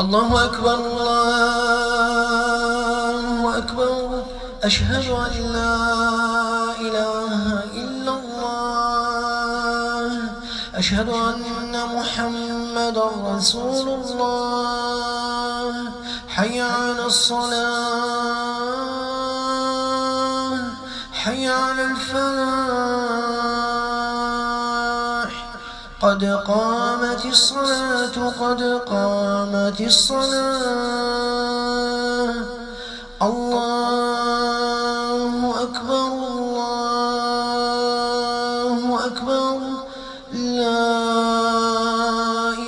الله أكبر الله أكبر. أشهد أن لا إله إلا الله. أشهد أن محمدا رسول الله. حي على الصلاة، حي على الفلاح. قد قامت الصلاة، قد قامت الصلاة. الله أكبر الله أكبر. لا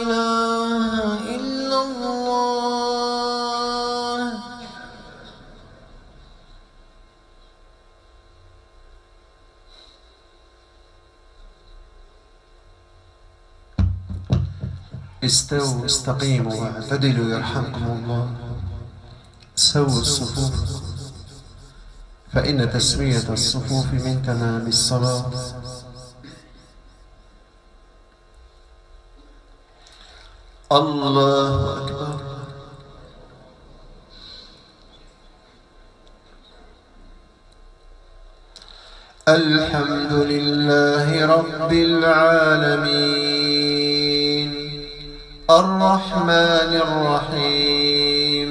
إله إلا الله. استووا استقيموا واعتدلوا يرحمكم الله. سووا الصفوف، فإن تسوية الصفوف من تمام الصلاة. الله أكبر. الحمد لله رب العالمين، الرحمن الرحيم،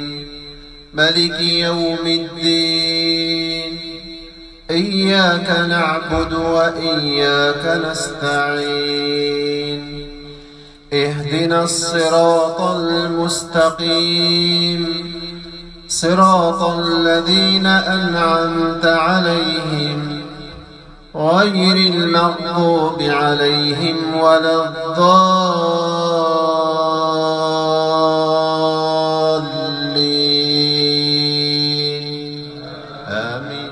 ملك يوم الدين. إياك نعبد وإياك نستعين. اهدنا الصراط المستقيم، صراط الذين أنعمت عليهم غير المغضوب عليهم ولا الضالين. آمين.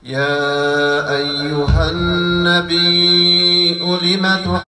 يا أيها النبي لم